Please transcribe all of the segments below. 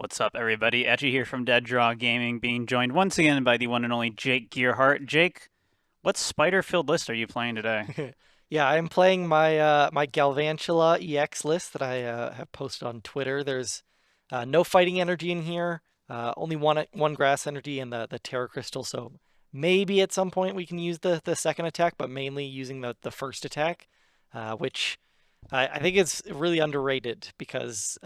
What's up, everybody? Etchy here from Dead Draw Gaming, being joined once again by the one and only Jake Gearhart. Jake, what spider-filled list are you playing today? Yeah, I'm playing my Galvantula EX list that I have posted on Twitter. There's no fighting energy in here, only one grass energy and the Terra Crystal. So maybe at some point we can use the second attack, but mainly using the first attack, which I think is really underrated because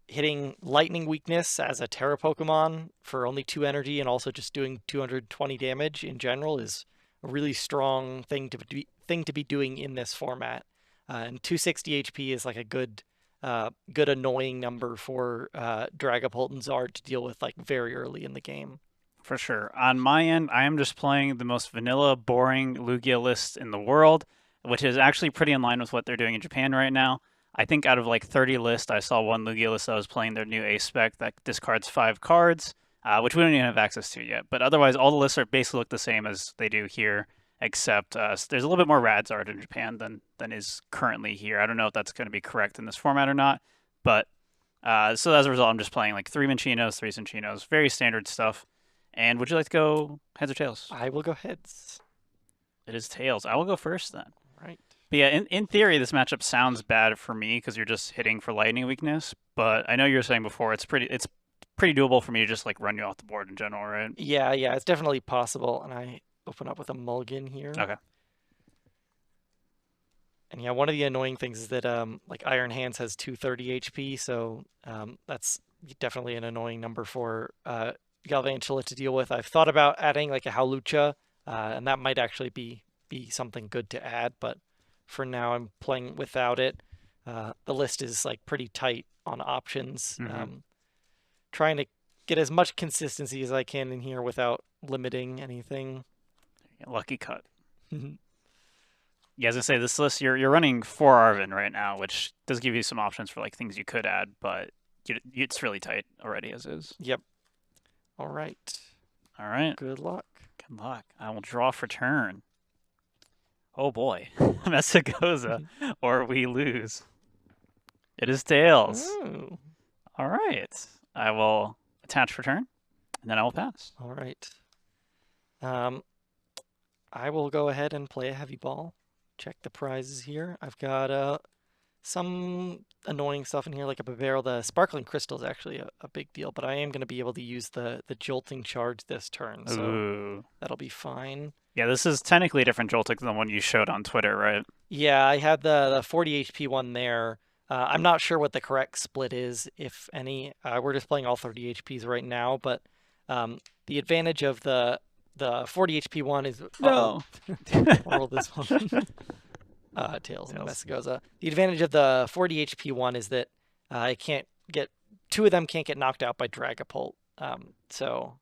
hitting Lightning Weakness as a Terra Pokemon for only 2 energy and also just doing 220 damage in general is a really strong thing to be doing in this format. And 260 HP is like a good annoying number for Dragapult and Zard to deal with like very early in the game. For sure. On my end, I am just playing the most vanilla, boring Lugia list in the world, which is actually pretty in line with what they're doing in Japan right now. I think out of like 30 lists, I saw one Lugia list that was playing their new Ace spec that discards 5 cards, which we don't even have access to yet. But otherwise, all the lists are basically look the same as they do here, except there's a little bit more Radzard in Japan than is currently here. I don't know if that's going to be correct in this format or not, but so as a result, I'm just playing like 3 Minchinos, 3 Cinchinos, very standard stuff. And would you like to go heads or tails? I will go heads. It is tails. I will go first then. Right. But yeah, in theory, this matchup sounds bad for me because you're just hitting for lightning weakness. But I know you were saying before it's pretty doable for me to just like run you off the board in general, right? Yeah, it's definitely possible. And I open up with a mulligan here. Okay. And yeah, one of the annoying things is that like Iron Hands has 230 HP, so that's definitely an annoying number for Galvantula to deal with. I've thought about adding like a Hawlucha, and that might actually be something good to add, but for now I'm playing without it. The list is like pretty tight on options. Trying to get as much consistency as I can in here without limiting anything. Lucky cut. Yeah, as I say, this list you're running 4 Arven right now, which does give you some options for like things you could add, but it's really tight already as is. Yep. All right. All right. Good luck. Good luck. I will draw for turn. Oh boy, Messagoza, or we lose. It is tails. Ooh. All right. I will attach for turn, and then I will pass. All right. I will go ahead and play a heavy ball. Check the prizes here. I've got some annoying stuff in here, like a Bibarel. The Sparkling Crystal is actually a big deal, but I am going to be able to use the Jolting Charge this turn, so Ooh. that'll be fine. Yeah, this is technically a different Joltik than the one you showed on Twitter, right? Yeah, I had the 40 HP one there. I'm not sure what the correct split is, if any. We're just playing all 30 HPs right now, but the advantage of the 40 HP one is... No. Roll this one. Tails and Messagoza. The advantage of the 40 HP one is that I can't get... 2 of them can't get knocked out by Dragapult. So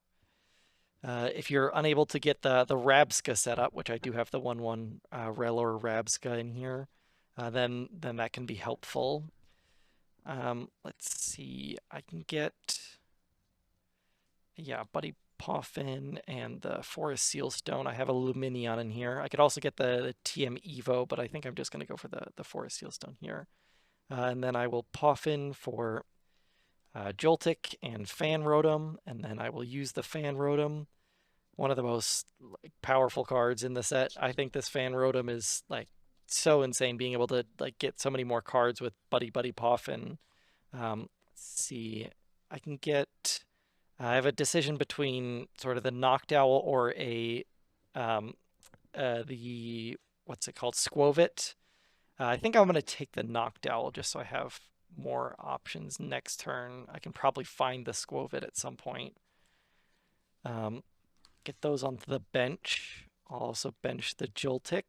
if you're unable to get the Rabsca set up, which I do have the 1/1 Rellor Rabsca in here, then that can be helpful. Let's see. I can get... Yeah, Buddy Poffin and the Forest Seal Stone. I have a Lumineon in here. I could also get the TM Evo, but I think I'm just going to go for the Forest Seal Stone here. And then I will Poffin for Joltik and Fan Rotom, and then I will use the Fan Rotom. One of the most like, powerful cards in the set. I think this Fan Rotom is like so insane, being able to like get so many more cards with Buddy-Buddy Poffin. Let's see. I can get... I have a decision between sort of the Noctowl or the what's it called, Skwovet. I think I'm going to take the Noctowl just so I have more options next turn. I can probably find the Skwovet at some point. Get those onto the bench. I'll also bench the Joltik,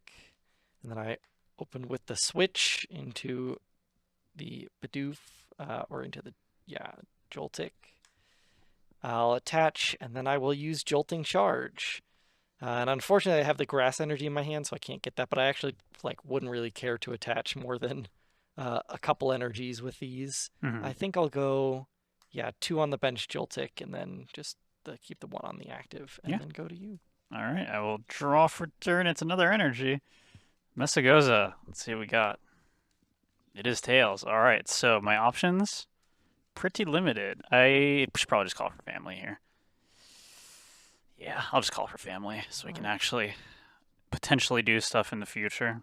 and then I open with the Switch into the Bidoof or into the Joltik. I'll attach, and then I will use Jolting Charge. And unfortunately, I have the grass energy in my hand, so I can't get that. But I actually like wouldn't really care to attach more than a couple energies with these. I think I'll go, 2 on the bench Joltik, and then just keep the 1 on the active, and then go to you. All right, I will draw for turn. It's another energy. Messagoza. Let's see what we got. It is tails. All right, so my options. pretty limited. I should probably just call for family here. Yeah, I'll just call for family so we can actually potentially do stuff in the future.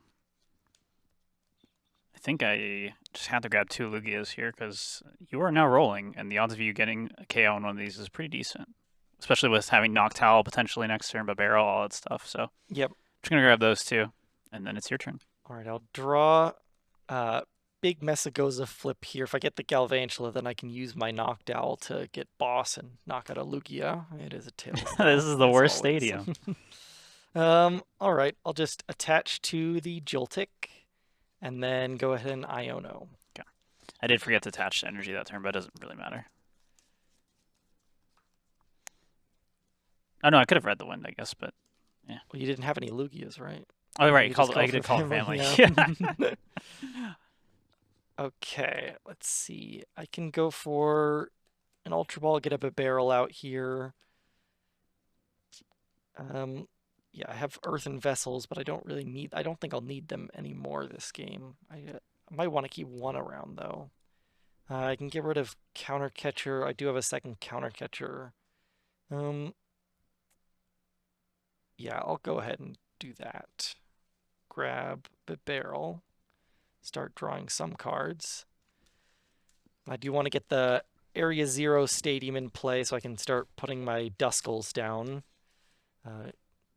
I think I just had to grab 2 Lugias here because you are now rolling, and the odds of you getting a KO on one of these is pretty decent. Especially with having Noctowl potentially next turn, Bibarel, all that stuff. So Yep. I'm just going to grab those 2, and then it's your turn. All right, I'll draw big Messagoza flip here. If I get the Galvantula, then I can use my Noctowl to get boss and knock out a Lugia. It is a tail. This is the worst stadium. All right, I'll just attach to the Joltik and then go ahead and Iono. Okay. I did forget to attach to energy that turn, but it doesn't really matter. Oh no, I could have read the wind, I guess, but yeah. Well, you didn't have any Lugias, right? Oh right, I did call family. Yeah. Okay, let's see. I can go for an Ultra Ball, get a Bibarel out here. Yeah, I have Earthen Vessels, but I don't think I'll need them anymore this game. I might want to keep one around, though. I can get rid of Counter Catcher. I do have a second Counter Catcher. Yeah, I'll go ahead and do that. Grab Bibarel. Start drawing some cards. I do want to get the Area 0 Stadium in play so I can start putting my Duskulls down.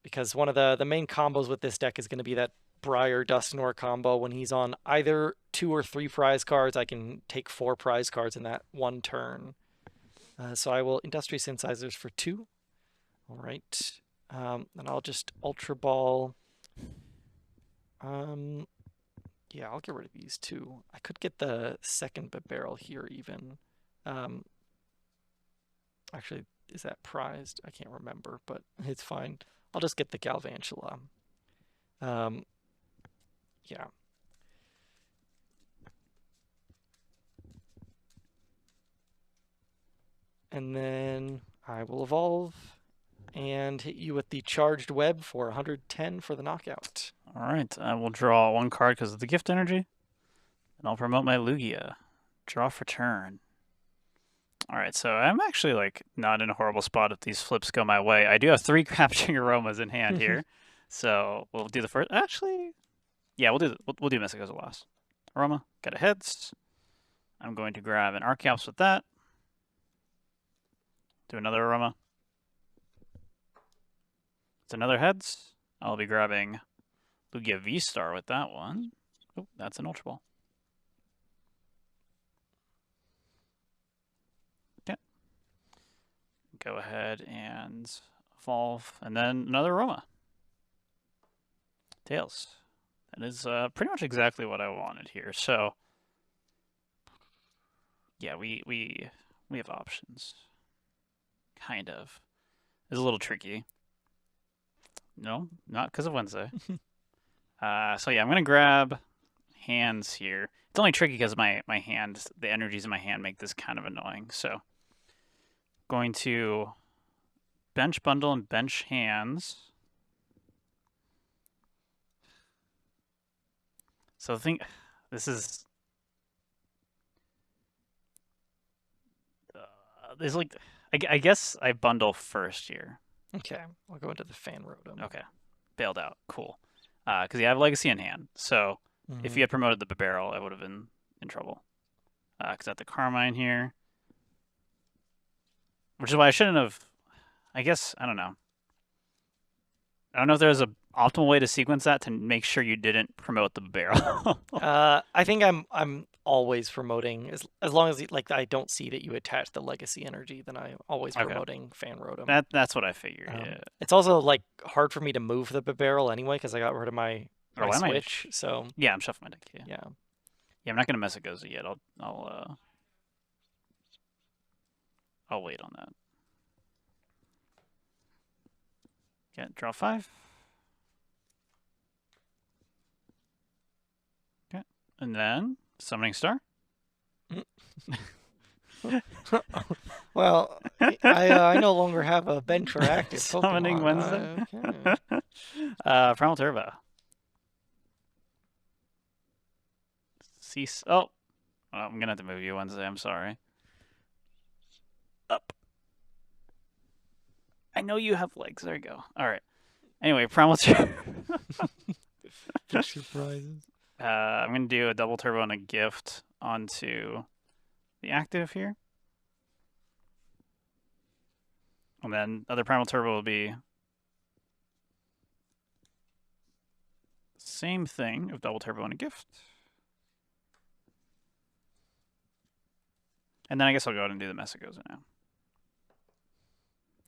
Because one of the main combos with this deck is going to be that Briar Dusknoir combo. When he's on either 2 or 3 prize cards, I can take 4 prize cards in that one turn. So I will Industrious Incisors for 2. All right. And I'll just Ultra Ball. Yeah, I'll get rid of these 2. I could get the second Bibarel here even. Actually, is that prized? I can't remember, but it's fine. I'll just get the Galvantula. Yeah. And then I will evolve and hit you with the Charged Web for 110 for the knockout. All right, I will draw 1 card because of the gift energy, and I'll promote my Lugia. Draw for turn. All right, so I'm actually like not in a horrible spot if these flips go my way. I do have 3 Crapturing Aromas in hand here, so we'll do the first. Actually, yeah, we'll do Messagoza last. Aroma, got a heads. I'm going to grab an Archeops with that. Do another Aroma. It's another heads. I'll be grabbing Lugia VSTAR with that one. Oh, that's an Ultra Ball. Okay. Go ahead and evolve, and then another Aroma. Tails. That is pretty much exactly what I wanted here. So, yeah, we have options. Kind of. It's a little tricky. No, not because of Wednesday. So yeah, I'm going to grab hands here. It's only tricky because my hand, the energies in my hand make this kind of annoying. So going to bench bundle and bench hands. So I think this is... there's like... I guess I bundle first here. Okay, I'll go into the Fan Rotom. Okay, bailed out. Cool. Because you have Legacy in hand. So if you had promoted the Bibarel, I would have been in trouble. Because I have the Carmine here. Which is why I shouldn't have... I guess, I don't know. I don't know if there's an optimal way to sequence that to make sure you didn't promote the Bibarel. I think I'm always promoting, as long as like I don't see that you attach the Legacy energy, then I'm always promoting Fan Rotom. That's what I figured. Yeah. It's also like hard for me to move the Bibarel anyway because I got rid of my Switch. So yeah, I'm shuffling my deck. Yeah. I'm not gonna Messagoza yet. I'll wait on that. Yeah, draw 5. Okay, and then Summoning Star. Well, I no longer have a bench or active Summoning Pokemon. Wednesday. Primal Turbo. Cease. Oh, I'm gonna have to move you Wednesday. I'm sorry. know you have legs. There you go. All right. Anyway, Primal Turbo. Fish surprises. I'm going to do a double turbo and a gift onto the active here. And then other Primal Turbo will be same thing of double turbo and a gift. And then I guess I'll go ahead and do the Messagoza now.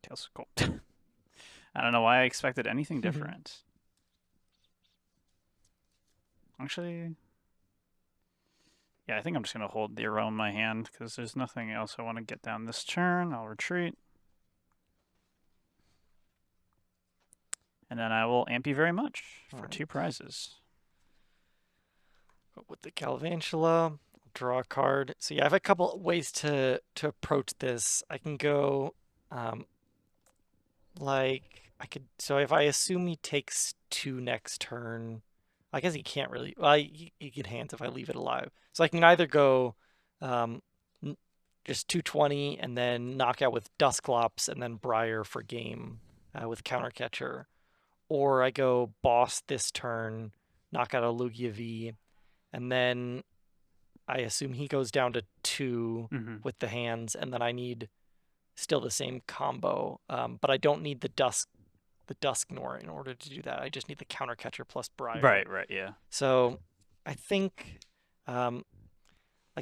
Tails cool. I don't know why I expected anything different. Actually, yeah, I think I'm just going to hold the Arrow in my hand because there's nothing else I want to get down this turn. I'll retreat. And then I will amp you very much for 2 prizes. With the Galvantula, draw a card. So yeah, I have a couple ways to approach this. I can go so if I assume he takes 2 next turn, I guess he can't really, well, he get hands if I leave it alive. So I can either go just 220 and then knock out with Dusclops and then Briar for game with counter catcher. Or I go boss this turn, knock out a Lugia V, and then I assume he goes down to 2 with the hands, and then I need still the same combo, but I don't need the Dusknoir in order to do that. I just need the counter catcher plus Briar. Right, yeah. So I think,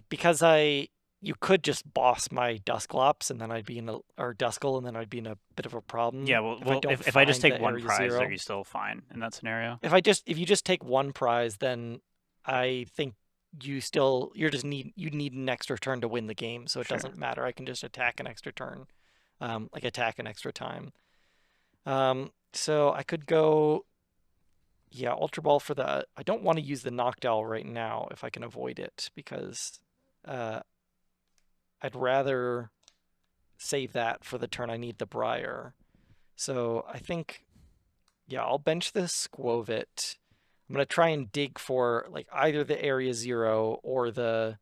because you could just boss my Dusclops and then I'd be or Duskull and then I'd be in a bit of a problem. Yeah, well, if I just take 1 prize, are you still fine in that scenario? If you just take 1 prize, then I think you need an extra turn to win the game, so it doesn't matter. I can just attack an extra turn, attack an extra time. So I could go, Ultra Ball for the. I don't want to use the Noctowl right now if I can avoid it because I'd rather save that for the turn I need the Briar. So I think, I'll bench this Skwovet. I'm going to try and dig for either the Area 0 or the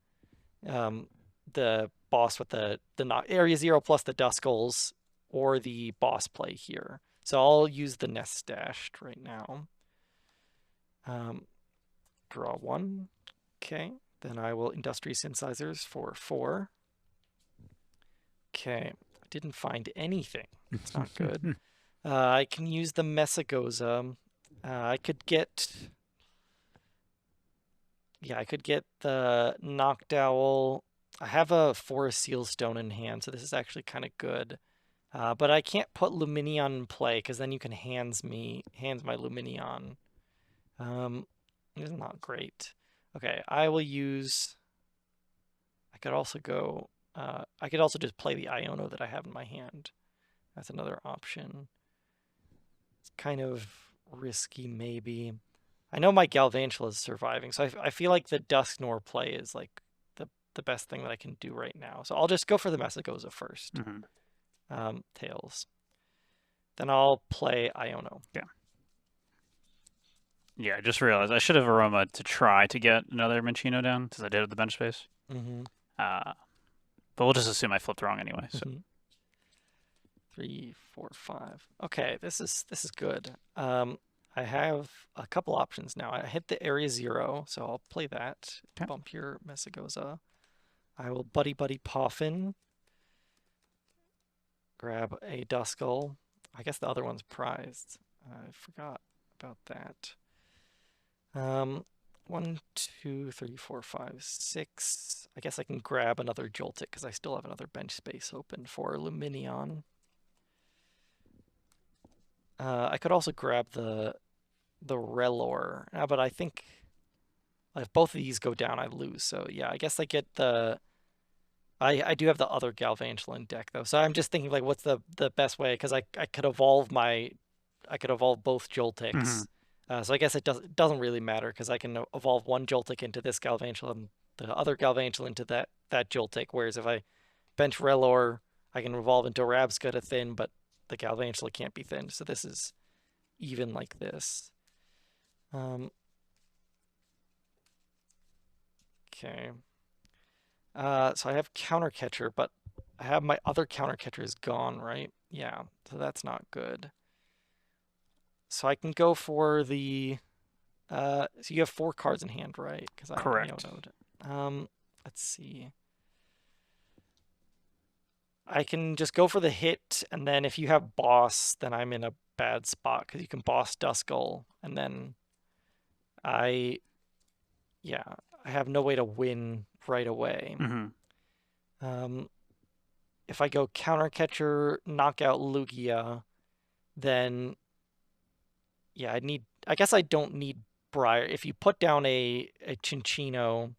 boss with the Area 0 plus the Duskulls or the boss play here. So I'll use the Nest Stashed right now. Draw 1. Okay. Then I will Industrious Incisors for 4. Okay. I didn't find anything. It's not good. I can use the Messagoza. I could get the Noctowl. I have a Forest Seal Stone in hand, so this is actually kind of good. But I can't put Lumineon in play because then you can hands my Lumineon. It's not great. Okay, I will use. I could also go. I could also just play the Iono that I have in my hand. That's another option. It's kind of risky, maybe. I know my Galvantula is surviving, so I feel like the Dusknoir play is the best thing that I can do right now. So I'll just go for the Messagoza first. Tails. Then I'll play Iono. Yeah, I just realized I should have Aroma to try to get another Minccino down, because I did at the bench space. But we'll just assume I flipped wrong anyway. So 3, 4, 5. Okay, this is good. I have a couple options now. I hit the Area 0, so I'll play that. Okay. Bump your Messagoza. I will Buddy-Buddy Poffin. Grab a Duskull. I guess the other one's prized. I forgot about that. 1, 2, 3, 4, 5, 6. I guess I can grab another Joltik because I still have another bench space open for Lumineon. I could also grab the Rellor, but I think if both of these go down, I lose. So yeah, I guess I get the. I do have the other Galvantula in deck though, so I'm just thinking what's the best way, because I could evolve both Joltiks. So I guess it doesn't really matter because I can evolve one Joltik into this Galvantula and the other Galvantula into that Joltik. Whereas if I bench Rellor, I can evolve into Rabsca to thin, but the Galvantula can't be thinned. So this is even like this. Okay. So I have counter catcher, but I have my other counter catcher is gone, right? Yeah, so that's not good. So I can go for the... so you have 4 cards in hand, right? Because Correct. let's see. I can just go for the hit, and then if you have boss, then I'm in a bad spot because you can boss Duskull, and then I have no way to win right away. If I go counter catcher, knock out Lugia, then I guess I don't need Briar. If you put down a Chinchino,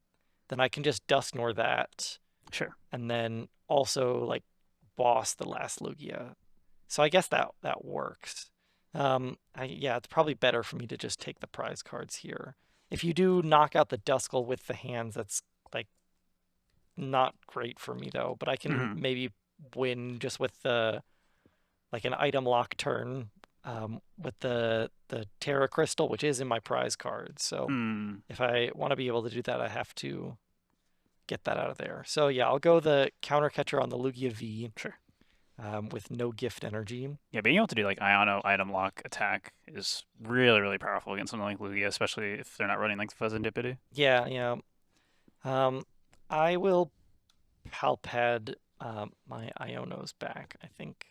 then I can just Dusknoir that. Sure. And then also like boss the last Lugia. So I guess that works. It's probably better for me to just take the prize cards here. If you do knock out the Duskull with the hands, that's like not great for me though. But I can maybe win just with the like an item lock turn with the Terra Crystal, which is in my prize card. So if I want to be able to do that, I have to get that out of there. So yeah, I'll go the counter catcher on the Lugia V. Sure. With no gift energy. Yeah, being able to do like Iono item lock attack is really, really powerful against something like Lugia, especially if they're not running like the Fuzz-Indipity. Yeah, yeah. I will Pal Pad my Ionos back. I think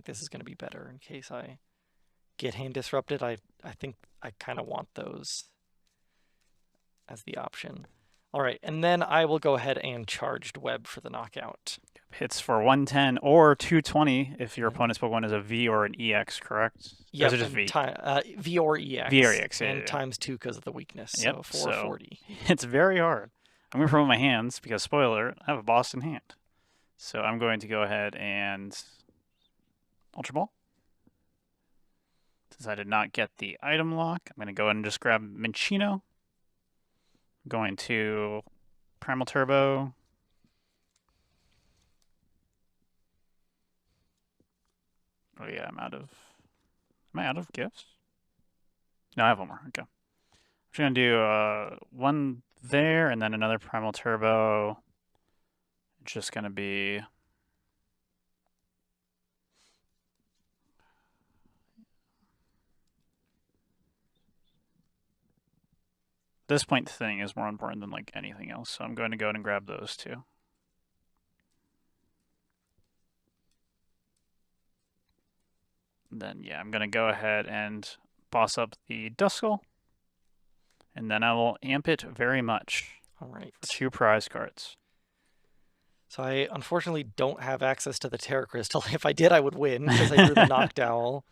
this is going to be better in case I get hand disrupted. I think I kind of want those as the option. All right, and then I will go ahead and Charged Web for the knockout. Hits for 110 or 220 if your opponent's Pokemon is a V or an EX, correct? Yeah, or is it just V? V or EX. V or EX, yeah. And times 2 because of the weakness, Yep, so 440. So it's very hard. I'm going to promote my hands because, spoiler, I have a boss in hand. So I'm going to go ahead and Ultra Ball. Since I did not get the item lock, I'm going to go ahead and just grab Minccino. I'm going to Primal Turbo. Oh yeah, am I out of gifts? No, I have one more. Okay. I'm just going to do one there and then another Primal Turbo. It's just going to be... At this point, thinning is more important than like anything else, so I'm going to go ahead and grab those two. Then yeah, I'm going to go ahead and boss up the Duskull, and then I will amp it very much. All right. For 2 prize cards. So I unfortunately don't have access to the Terra Crystal. If I did, I would win because I drew the Noctowl.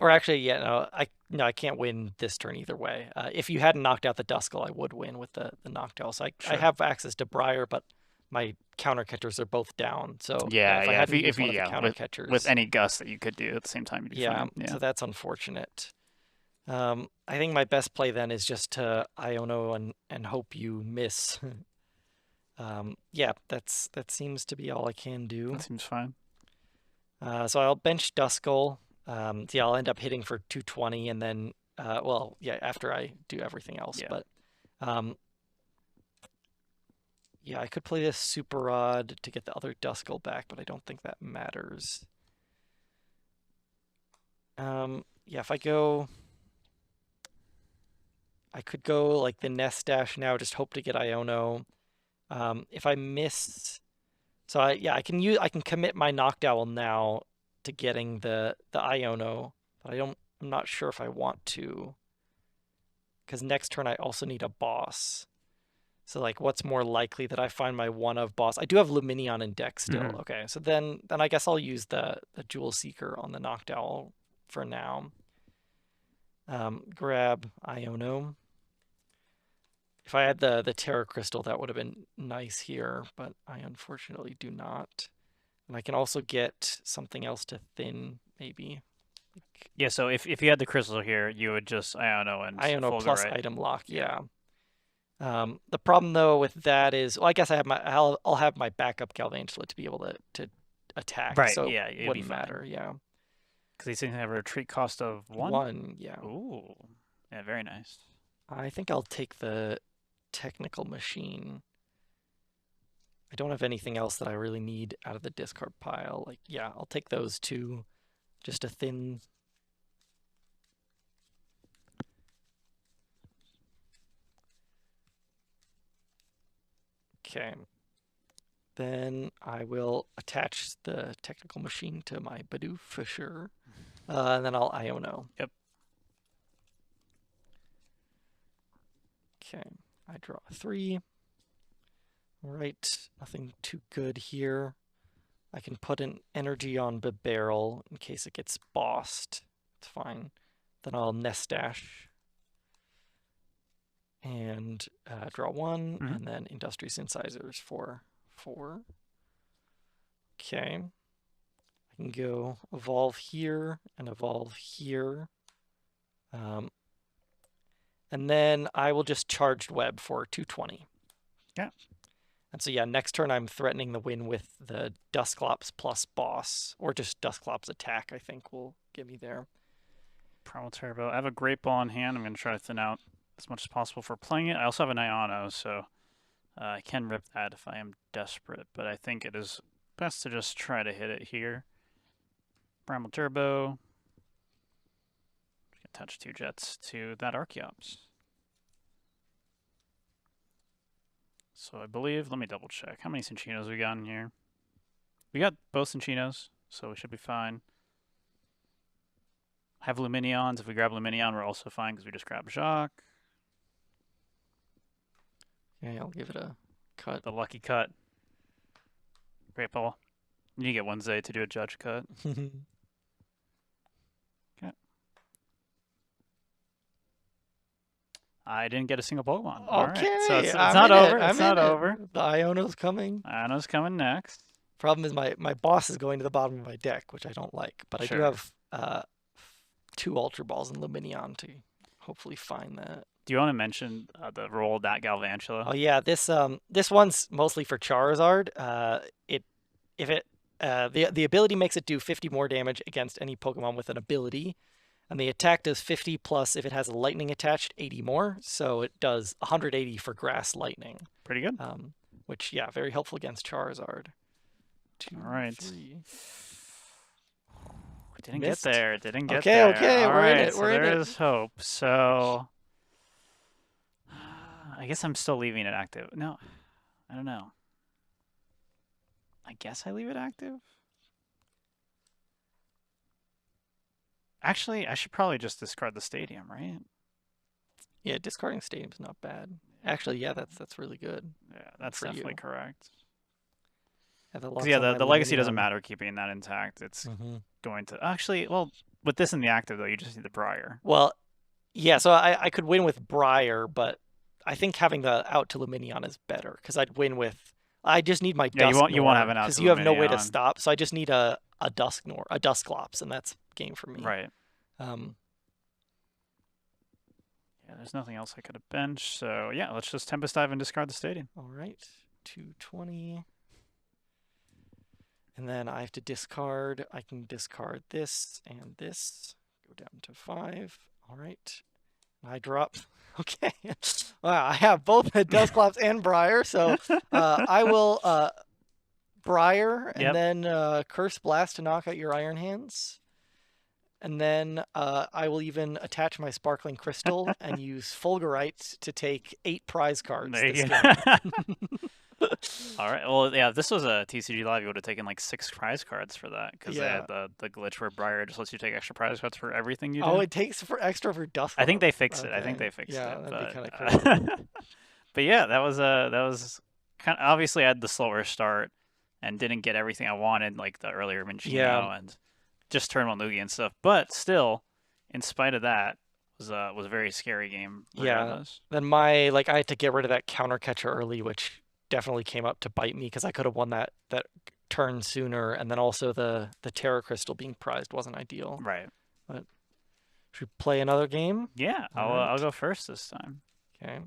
Or actually, yeah, no, I can't win this turn either way. If you hadn't knocked out the Duskull, I would win with the Noctowl. So I have access to Briar, but my counter catchers are both down. So yeah, if I hadn't used if one of the counter catchers, with any gust that you could do at the same time, you'd be fine. So that's unfortunate. I think my best play then is just to Iono and hope you miss. Yeah, that seems to be all I can do. That seems fine. So I'll bench Duskull. Yeah, I'll end up hitting for 220, and then well, yeah, after I do everything else. Yeah. But yeah, I could play this Super Rod to get the other Duskull back, but I don't think that matters. Yeah, if I go, I could go like the Nest Dash now, just hope to get Iono. If I miss, so I can commit my Noctowl now to getting the Iono, but I'm not sure if I want to, because next turn I also need a boss. So like, what's more likely that I find my one of boss? I do have Lumineon in deck still. Okay, so then I guess I'll use the Jewel Seeker on the Noctowl for now. Grab Iono. If I had the Terra Crystal, that would have been nice here, but I unfortunately do not. And I can also get something else to thin, maybe. Yeah, so if you had the crystal here, you would just Iono plus item lock, yeah. The problem though with that is, well, I guess I'll have my backup Galvantula to be able to attack. Right. So yeah, it wouldn't matter. Yeah. Because these things have a retreat cost of 1. 1. Yeah. Ooh. Yeah. Very nice. I think I'll take the technical machine. I don't have anything else that I really need out of the discard pile. Like, yeah, I'll take those two. Just a thin. Okay. Then I will attach the technical machine to my Bidoof for sure. And then I'll Iono. Yep. Okay. I draw a 3. All right. Nothing too good here. I can put an energy on Bibarel in case it gets bossed. It's fine. Then I'll Nest Dash and draw 1, and then Industrious Incisors for 4. Okay. I can go evolve here and evolve here. And then I will just Charged Web for 220. Yeah. And so, yeah, next turn I'm threatening the win with the Dusclops plus boss, or just Dusclops attack, I think will get me there. Primal Turbo. I have a Great Ball in hand. I'm going to try to thin out as much as possible for playing it. I also have an Iono, so I can rip that if I am desperate, but I think it is best to just try to hit it here. Primal Turbo. Attach 2 Jets to that Archeops. So I believe, let me double check. How many Cinchinos we got in here? We got both Cinchinos, so we should be fine. I have Lumineons. If we grab Lumineon, we're also fine because we just grabbed Jacques. Okay, I'll give it a cut. The lucky cut. Great ball. You get Wednesday to do a judge cut. Okay. I didn't get a single Pokemon. Okay, all right. So it's not over. It's not over. The Iono's coming. Iono's coming next. Problem is my boss is going to the bottom of my deck, which I don't like. But I do have 2 Ultra Balls and Lumineon to hopefully find that. Do you want to mention the role of that Galvantula? Oh yeah, this one's mostly for Charizard. The ability makes it do 50 more damage against any Pokemon with an ability, and the attack does 50 plus if it has a lightning attached, 80 more. So it does 180 for Grass Lightning. Pretty good. Which very helpful against Charizard. 2, all right. 3. We didn't get there. Didn't get there. Okay, we're in it. So there's hope. So I guess I'm still leaving it active. No, I don't know. I guess I leave it active. Actually, I should probably just discard the stadium, right? Yeah, discarding stadium's not bad. Actually, yeah, that's really good. Yeah, that's definitely correct. Yeah, the legacy doesn't matter keeping that intact. It's going to actually, well, with this in the active though, you just need the Briar. Well, yeah, so I could win with Briar, but I think having the out to Lumineon is better because I'd win with. I just need my Dusknoir. You won't have an out because you have no way to stop. So I just need a Dusknoir, a Dusclops, and that's game for me. Right. Yeah, there's nothing else I could have benched. So yeah, let's just Tempest Dive and discard the stadium. All right, 220. And then I have to discard. I can discard this and this. Go down to 5. All right. I drop. Okay. Wow, I have both Dusclops and Briar, so I will Briar and then Curse Blast to knock out your Iron Hands. And then I will even attach my Sparkling Crystal and use Fulgurite to take 8 prize cards. There you go. All right. Well, yeah, if this was a TCG Live, you would have taken like 6 prize cards for that because they had the glitch where Briar just lets you take extra prize cards for everything you do. Oh, it takes extra for Dusclops. I think they fixed it. I think they fixed it. Yeah, that'd be kind of cool. But yeah, that was kind of obviously I had the slower start and didn't get everything I wanted, like the earlier Minchino and just turn on Lugia and stuff. But still, in spite of that, was a very scary game. Regardless. Yeah. Then I had to get rid of that counter catcher early, which definitely came up to bite me because I could have won that turn sooner, and then also the Terra Crystal being prized wasn't ideal. Right. But should we play another game? Yeah, I'll go first this time. Okay.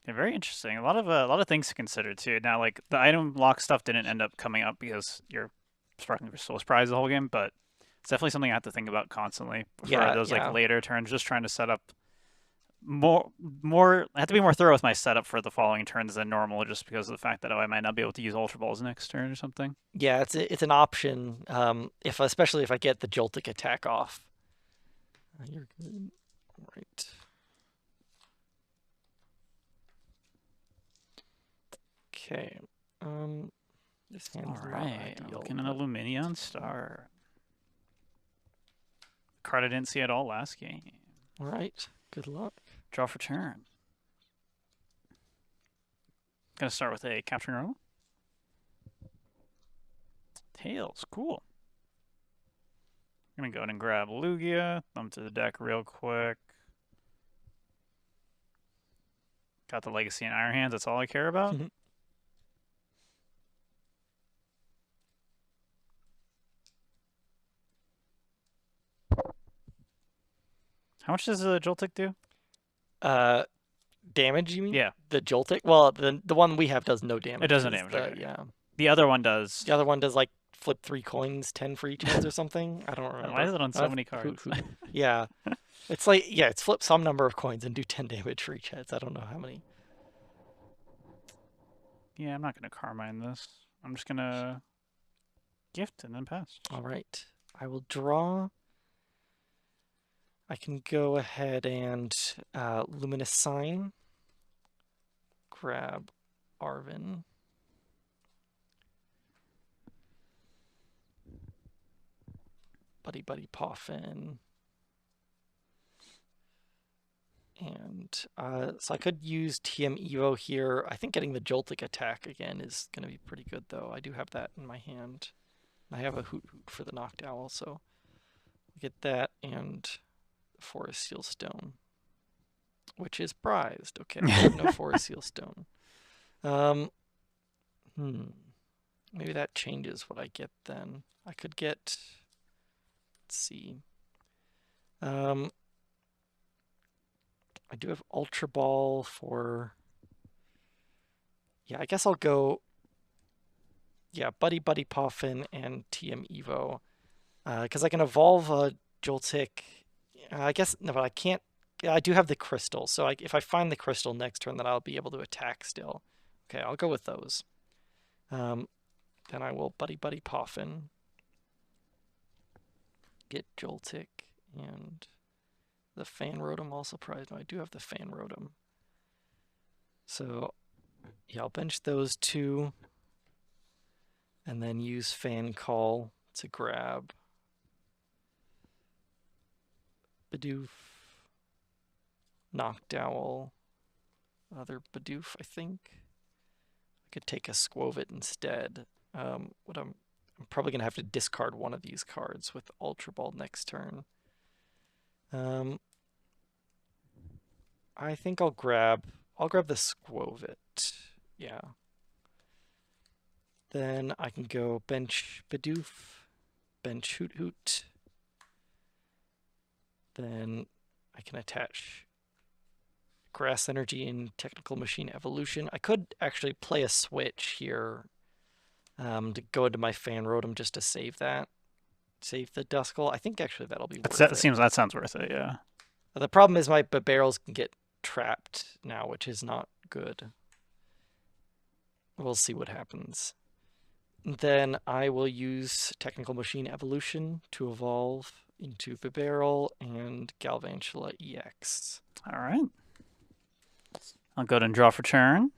Yeah, very interesting. A lot of things to consider too. Now, like the item lock stuff didn't end up coming up because your Sparkling Crystal was prized the whole game, but it's definitely something I have to think about constantly for those like later turns. Just trying to set up I have to be more thorough with my setup for the following turns than normal, just because of the fact that I might not be able to use Ultra Balls next turn or something. Yeah, it's an option. Especially if I get the Joltik attack off. You're good. All right. Okay. This hand's not ideal. Looking at a Lumineon Star. Card I didn't see at all last game. All right. Good luck. Draw for turn. Gonna start with a Capturing Row. Tails, cool. I'm gonna go ahead and grab Lugia, thumb to the deck real quick. Got the Legacy and Iron Hands, that's all I care about. How much does the Joltik do? Damage, you mean? Yeah. The Joltik? Well, the one we have does no damage. It doesn't damage, okay. Yeah. The other one does. The other one does like flip 3 coins, 10 for each heads or something. I don't remember. Why is it on so many cards? Yeah. It's like, yeah, it's flip some number of coins and do 10 damage for each heads. I don't know how many. Yeah, I'm not going to Carmine this. I'm just going to gift and then pass. All right. I will draw. I can go ahead and Luminous Sign. Grab Arven. Buddy-Buddy Poffin. And so I could use TM Evo here. I think getting the Joltik attack again is going to be pretty good, though. I do have that in my hand. I have a Hoothoot for the Noctowl, so I'll get that and Forest Seal Stone, which is prized. Okay, no Forest Seal Stone. Maybe that changes what I get then. I could get, let's see. I do have Ultra Ball for, yeah, I guess I'll go, yeah, Buddy-Buddy Poffin and TM Evo. Because I can evolve a Joltik. I guess, no, but I can't. Yeah, I do have the crystal. So if I find the crystal next turn, then I'll be able to attack still. Okay, I'll go with those. Then I will Buddy-Buddy Poffin. Get Joltik and the Fan Rotom also prized. No, I do have the Fan Rotom. So, yeah, I'll bench those two. And then use Fan Call to grab Bidoof, Noctowl, another Bidoof, I think. I could take a Skwovet instead. I'm probably gonna have to discard one of these cards with Ultra Ball next turn. I think I'll grab the Skwovet. Yeah. Then I can go bench Bidoof, bench Hoothoot. Then I can attach Grass Energy and Technical Machine Evolution. I could actually play a switch here to go into my Fan Rotom just to save that. Save the Duskull. I think actually that'll be worth it. That sounds worth it, yeah. The problem is my Bibarels can get trapped now, which is not good. We'll see what happens. Then I will use Technical Machine Evolution to evolve into Bibarel and Galvantula EX. All right. I'll go ahead and draw for turn.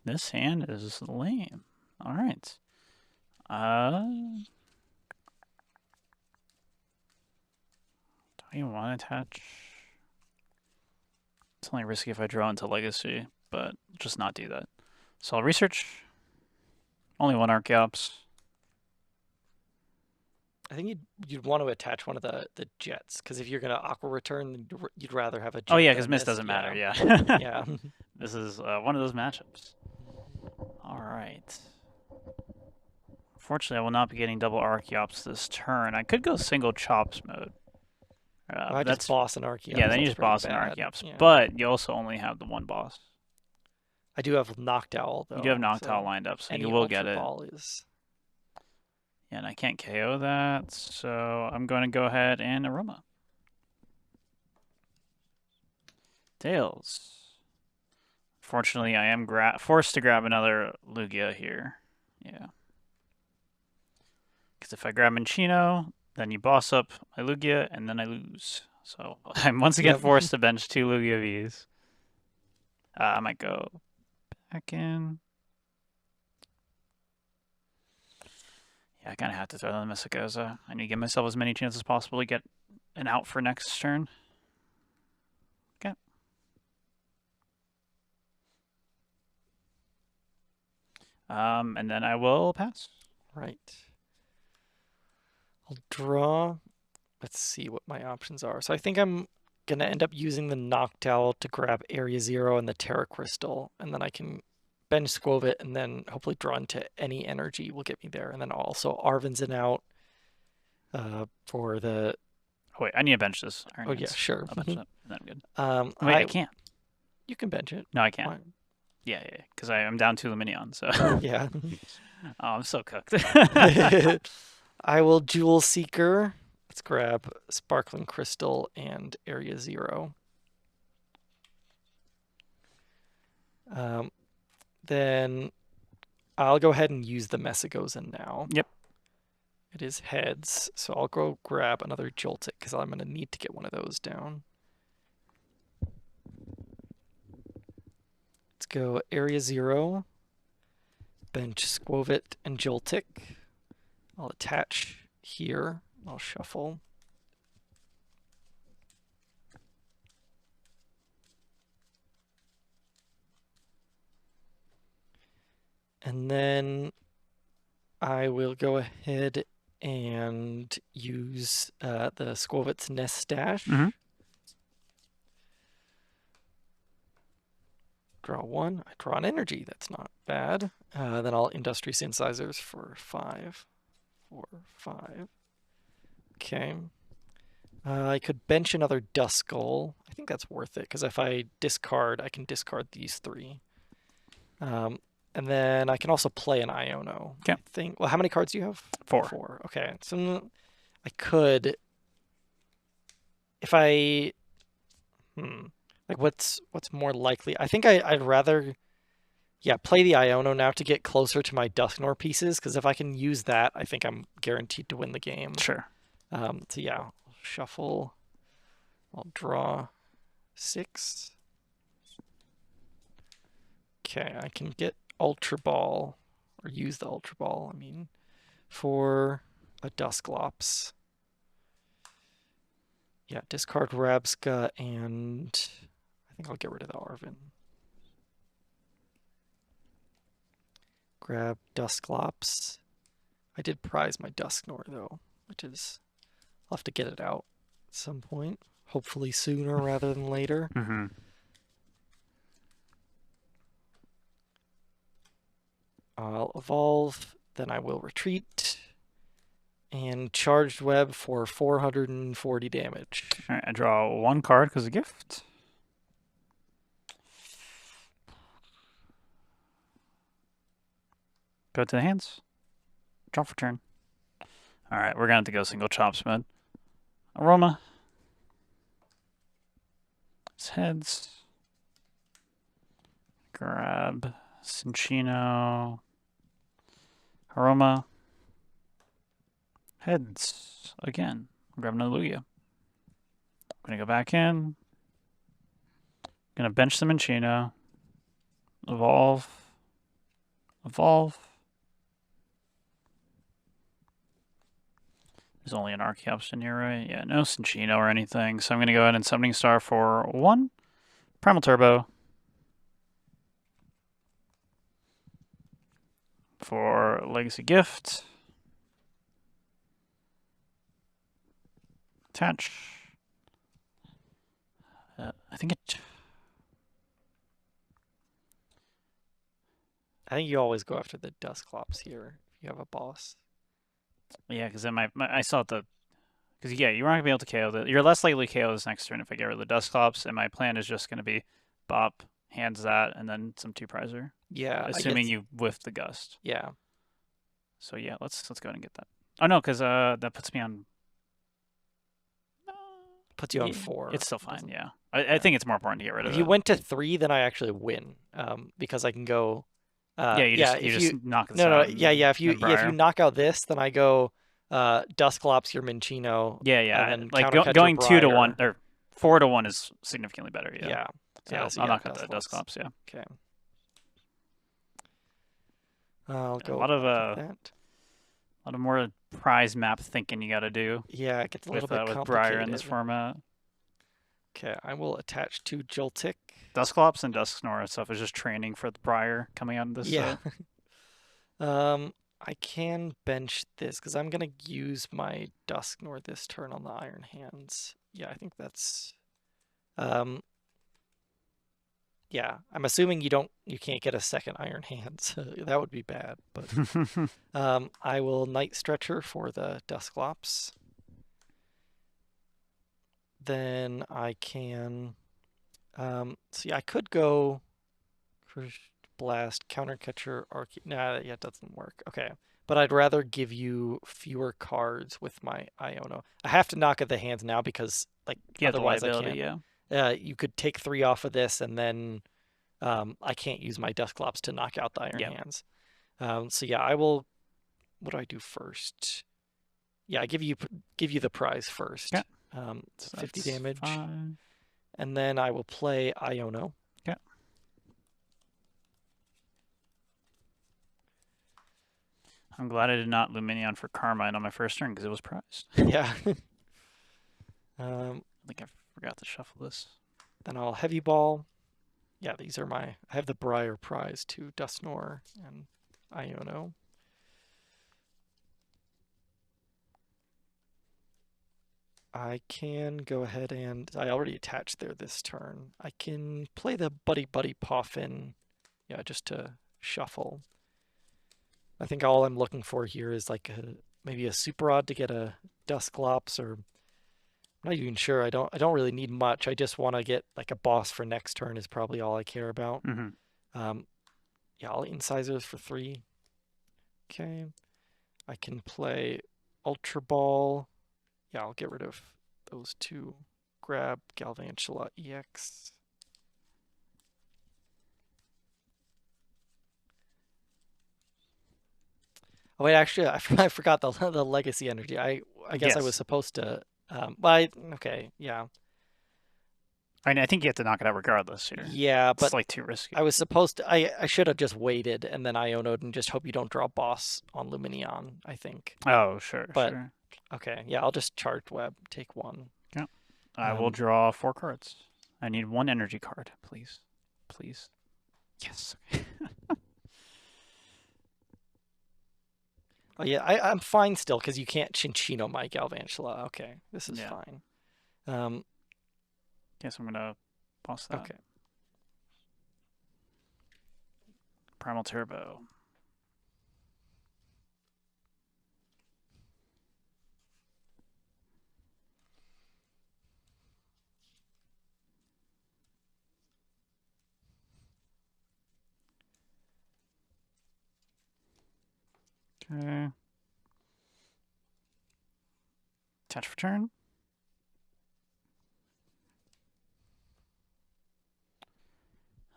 This hand is lame. All right. Do you want to attach? It's only risky if I draw into Legacy, but just not do that. So I'll research. Only one Archeops. I think you'd want to attach one of the jets, because if you're going to Aqua Return, then you'd rather have a jet. Oh yeah, because Mist doesn't matter, yeah. Yeah. This is one of those matchups. All right. Fortunately, I will not be getting double Archeops this turn. I could go single Chops mode. I just boss an Archeops. Yeah, then you just boss an Archeops. Yeah. But you also only have the one boss. I do have Noctowl, though. You do have Noctowl lined up, so you will get it. Yeah, and I can't KO that, so I'm going to go ahead and Aroma. Tails. Fortunately, I am forced to grab another Lugia here. Yeah. Because if I grab Minchino, then you boss up my Lugia, and then I lose. So I'm once again forced to bench 2 Lugia Vs. I might go back in. Yeah, I kind of have to throw the Messagoza. I need to give myself as many chances as possible to get an out for next turn. Okay. And then I will pass. Right. I'll draw. Let's see what my options are. So I think I'm going to end up using the Noctowl to grab Area 0 and the Terra Crystal, and then I can bench Skwovet and then hopefully draw into any energy will get me there. And then also Arven's in out for the... Oh, wait, I need to bench this. Oh, yeah, sure. I'll bench it, and then I'm good. Wait, I can't. You can bench it. No, I can't. Why? Yeah, because I'm down 2 Lumineon, so... Yeah. Oh, I'm so cooked. I will Jewel Seeker. Let's grab Sparkling Crystal and Area 0. Then I'll go ahead and use the Messagoza now. Yep. It is heads, so I'll go grab another Joltik because I'm going to need to get one of those down. Let's go Area 0. Bench Skwovet and Joltik. I'll attach here. I'll shuffle. And then I will go ahead and use the Skwovet's Nest Stash. Mm-hmm. Draw 1. I draw an energy. That's not bad. Then I'll Industry Synthesizers for 5. 4, 5. Okay. I could bench another Duskull. I think that's worth it, because if I discard, I can discard these 3. And then I can also play an Iono. Okay. I think. Well, how many cards do you have? 4. 4. Okay. So I could, if I, like what's more likely? I think I'd rather, yeah, play the Iono now to get closer to my Dusknoir pieces, because if I can use that, I think I'm guaranteed to win the game. Sure. So yeah, I'll shuffle. I'll draw 6. Okay, I can get Ultra Ball, or use the Ultra Ball, I mean, for a Dusklops. Yeah, discard Rabsca, and I think I'll get rid of the Arven. Grab Dusklops. I did prize my Dusknoir, though, which is... I'll have to get it out at some point. Hopefully sooner rather than later. Mm-hmm. I'll evolve, then I will retreat. And Charged Web for 440 damage. All right, I draw 1 card because of gift. Go to the hands. Draw for turn. All right, we're going to have to go single chops mode. Aroma. It's heads. Grab Cinchino. Aroma. Heads. Again. Grab another Lugia. I'm going to go back in. Going to bench the Minchino. Evolve. Evolve. There's only an Archeops in here, right? Yeah, no Cinchino or anything. So I'm going to go ahead and Summoning Star for 1. Primal Turbo. For Legacy Gift. Attach. I think you always go after the Dusklops here if you have a boss. Yeah, because then I saw the... Because, yeah, you aren't going to be able to KO the... You're less likely to KO this next turn if I get rid of the Dusklops, and my plan is just going to be bop, hands that, and then some 2-prizer. Yeah. Assuming you whiff the Gust. Yeah. So, yeah, let's go ahead and get that. Oh, no, because that puts me on... puts you on 4. It's still fine, yeah. I think it's more important to get rid of If it. you went to 3, then I actually win, because I can go. Yeah, you just knock this out. No, yeah. If you Briar. knock out this, then I go Dusclops your Minccino. Yeah. And then like countercut going your 2 to Briar. 1 or 4 to 1 is significantly better. Yeah. Yeah. So I'll knock out the Dusclops. Yeah. Okay. I'll go. A lot of that. a lot of more prize map thinking you got to do. Yeah, it gets a little bit with complicated. Briar in this format. Okay, I will attach to Joltik. Dusclops and Dusknoir stuff is just training for the Briar coming out of this. Yeah. I can bench this because I'm gonna use my Dusknoir this turn on the Iron Hands. Yeah, I think that's. Yeah, I'm assuming you can't get a second Iron Hands. That would be bad. But I will Night Stretcher for the Dusclops. Then I can. See, I could go Blast, Counter Catcher, Arcade. Nah, yeah, it doesn't work. Okay, but I'd rather give you fewer cards with my Iono. I have to knock at the hands now because otherwise I can't. Yeah. You could take 3 off of this, and then I can't use my Dusclops to knock out the Iron Hands. So yeah, I will. What do I do first? Yeah, I give you the prize first. Yeah. So 50 damage. Fine. And then I will play Iono. Yeah. I'm glad I did not Lumineon for Carmine on my first turn because it was prized. Yeah. I think I forgot to shuffle this. Then I'll Heavy Ball. Yeah, these are I have the Briar prize to Dusknoir and Iono. I can go ahead and I already attached there this turn. I can play the Buddy-Buddy Poffin, just to shuffle. I think all I'm looking for here is maybe a Super Odd to get a Dusclops, or I'm not even sure. I don't really need much. I just want to get a boss for next turn is probably all I care about. Mm-hmm. Yeah, I'll Incisors for 3. Okay. I can play Ultra Ball. Yeah, I'll get rid of those 2. Grab Galvantula EX. Oh wait, actually, I forgot the Legacy Energy. I guess I was supposed to. Okay, yeah. I mean, I think you have to knock it out regardless here. Yeah, but it's too risky. I was supposed to. I should have just waited and then Iono'd and just hope you don't draw boss on Lumineon, I think. Oh, sure. But sure. Okay, yeah, I'll just Charge Web, take 1. Yeah. I will draw 4 cards. I need 1 energy card, please. Please. Yes. Oh yeah, I'm fine still because you can't Chinchino my Galvantula. Okay, this is fine. Guess I'm gonna boss that. Okay. Primal Turbo. Okay. Attach for turn.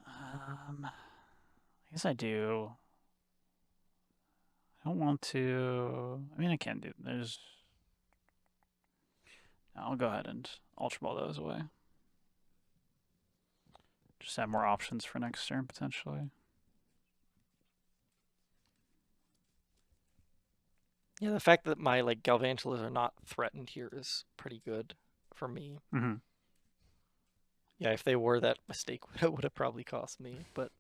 I guess I do. I don't want to. I mean, I can do. I'll go ahead and Ultra Ball those away. Just have more options for next turn potentially. Yeah, the fact that my Galvantulas are not threatened here is pretty good for me. Mm-hmm. Yeah, if they were, that mistake would have probably cost me. But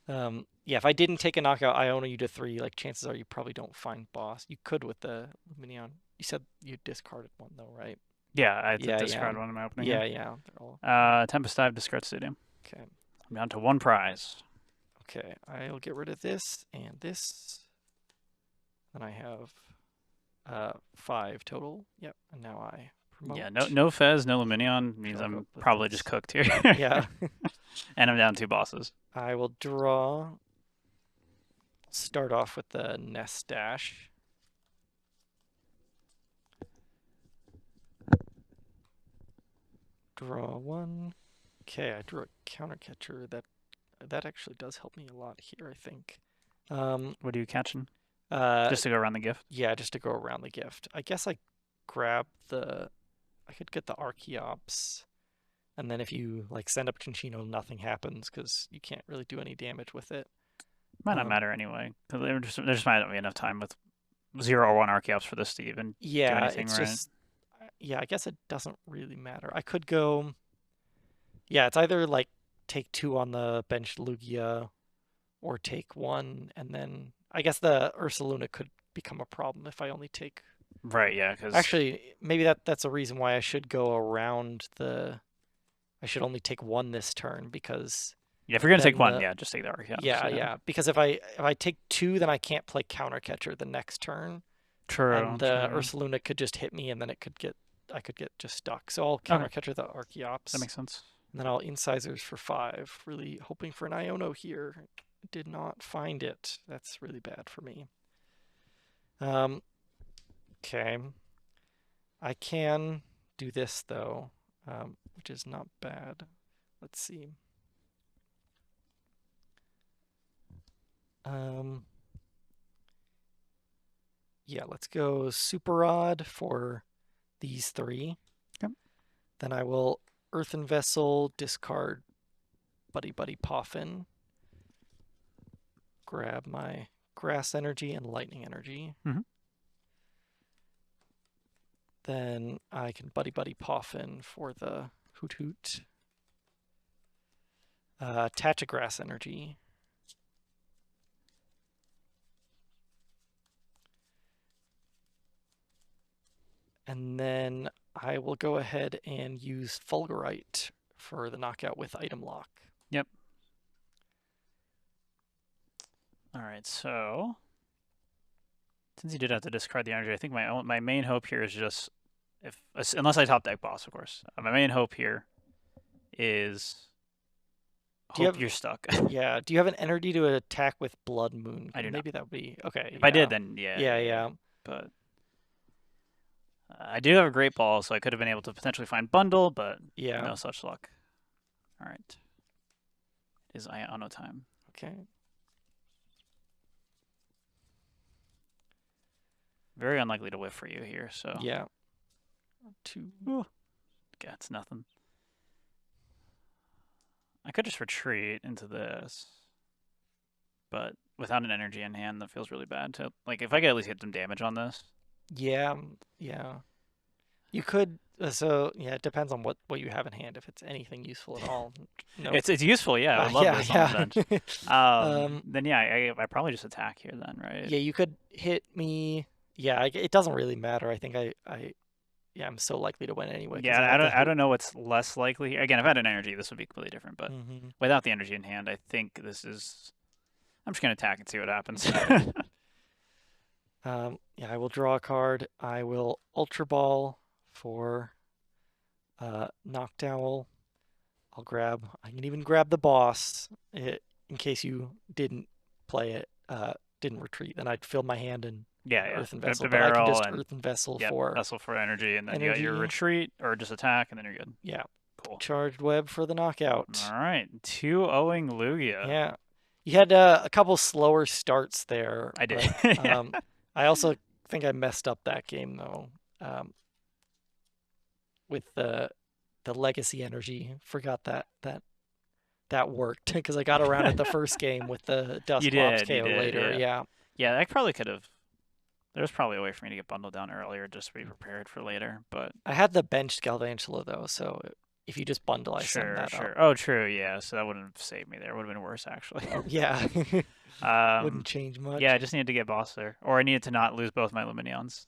yeah, if I didn't take a knockout Iono you to 3, chances are you probably don't find boss. You could with the Lumineon. You said you discarded 1 though, right? Yeah, I did discard 1 in my opening. Yeah. Tempest Dive, discard Stadium. Okay. I'm down to 1 prize. Okay, I'll get rid of this and this. Then I have 5 total. Yep, and now I promote. Yeah, no Fez, no Lumineon means I'm probably just cooked here. Yeah. And I'm down 2 bosses. I will draw. Start off with the Nest Dash. Draw one. Okay, I drew a counter catcher. That actually does help me a lot here, I think. What are you catching? Uh, Just to go around the gift? yeah, just to go around the gift. I guess I grab the. I could get the Archeops, and then if you like send up Chinchino, nothing happens because you can't really do any damage with it. Might not matter anyway. There just might not be enough time with 0 or 1 Archeops for this to even do anything, it's right? just. Yeah, I guess it doesn't really matter. I could go. Yeah, it's either like take 2 on the bench Lugia, or take 1, and then I guess the Ursaluna could become a problem if I only take. Right, yeah, because... Actually, maybe that's a reason why I should go around the... I should only take 1 this turn, because... Yeah, if you're going to take 1, yeah, just take the Archeops. Yeah, because if I take 2, then I can't play Counter Catcher the next turn. True. And the Ursaluna could just hit me, and then I could get just stuck. So I'll Counter Catcher the Archeops. That makes sense. And then I'll Incisors for 5. Really hoping for an Iono here. Did not find it. That's really bad for me. Okay. I can do this, though, which is not bad. Let's see. Yeah, let's go Super Rod for these 3. Yep. Then I will Earthen Vessel, discard Buddy-Buddy Poffin. Grab my Grass Energy and Lightning Energy. Then I can Buddy-Buddy Poffin for the Hoothoot. Attach a Grass Energy. And then I will go ahead and use Fulgurite for the knockout with Item Lock. Yep. All right, so since you did have to discard the energy, I think my main hope here is just unless I top deck boss, of course. My main hope here is you're stuck. Yeah. Do you have an energy to attack with Blood Moon? I do not. Maybe that would be okay. If I did, then yeah. Yeah. But I do have a great ball, so I could have been able to potentially find bundle, but no such luck. All right. It is Iono time. Okay. Very unlikely to whiff for you here, so. Yeah. 2. Ooh. Yeah, it's nothing. I could just retreat into this, but without an energy in hand, that feels really bad. Like, if I could at least get some damage on this. Yeah. You could. So yeah, it depends on what you have in hand. If it's anything useful at all. No. It's useful, yeah. I would love this on the bench. Then yeah, I probably just attack here then, right? Yeah, you could hit me. Yeah, it doesn't really matter. I think I'm so likely to win anyway. Yeah, I don't know what's less likely. Again, if I had an energy, this would be completely different. But without the energy in hand, I think this is. I'm just gonna attack and see what happens. Yeah, I will draw a card. I will Ultra Ball for Noctowl. I can even grab the boss in case you didn't play it, didn't retreat. Then I'd fill my hand in Earthen Vessel. But I can just Earthen Vessel for Vessel for energy, and then you got your retreat or just attack, and then you're good. Yeah. Cool. Charged Web for the knockout. All right, 2-0ing Lugia. Yeah. You had a couple slower starts there. I did. But, I also think I messed up that game though. With the legacy energy, forgot that worked because I got around it the first game with the Dusclops KO later. Yeah, that probably could have. There's probably a way for me to get bundled down earlier just to be prepared for later. But I had the benched Galvantula though, so if you just bundle, I send that up. Oh, true. Yeah, so that wouldn't have saved me there. It would have been worse actually. Yeah. Wouldn't change much. Yeah, I just needed to get boss there, or I needed to not lose both my Lumineons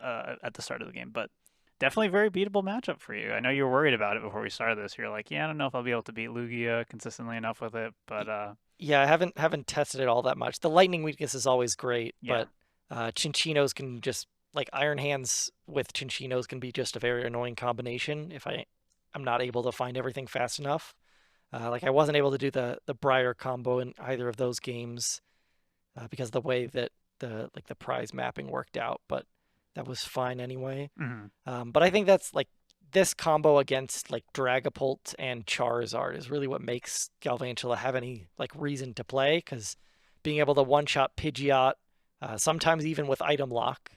at the start of the game. But definitely very beatable matchup for you. I know you were worried about it before we started this. You're like, yeah, I don't know if I'll be able to beat Lugia consistently enough with it, but yeah, I haven't tested it all that much. The lightning weakness is always great, but Chinchinos can just like Iron Hands with Chinchinos can be just a very annoying combination if I'm not able to find everything fast enough. Like I wasn't able to do the Briar combo in either of those games because of the way that the prize mapping worked out, but that was fine anyway. But I think that's like this combo against like Dragapult and Charizard is really what makes Galvantula have any like reason to play, because being able to one-shot Pidgeot, sometimes even with item lock,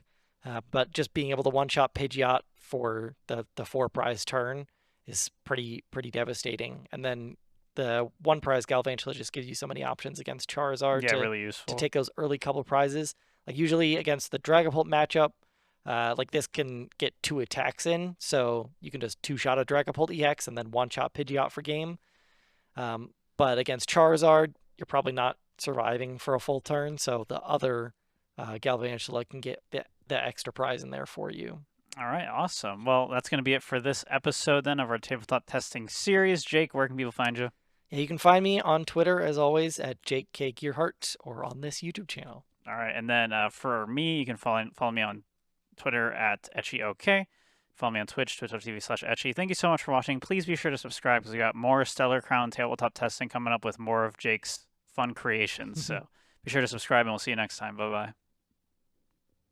but just being able to one-shot Pidgeot for the 4-prize turn is pretty devastating. And then the 1-prize Galvantula just gives you so many options against Charizard really useful to take those early couple prizes. Like usually against the Dragapult matchup, like this can get 2 attacks in, so you can just 2-shot a Dragapult EX and then 1-shot Pidgeot for game. But against Charizard, you're probably not surviving for a full turn, so the other Galvantula can get the extra prize in there for you. All right, awesome. Well, that's going to be it for this episode then of our tabletop testing series. Jake, where can people find you? Yeah, you can find me on Twitter, as always, at Jake K. Gearhart, or on this YouTube channel. All right, and then for me, you can follow me on Twitter at EtchyOK. Follow me on Twitch, twitch.tv/Etchy. Thank you so much for watching. Please be sure to subscribe, because we got more Stellar Crown tabletop testing coming up with more of Jake's fun creations. So be sure to subscribe, and we'll see you next time. Bye-bye.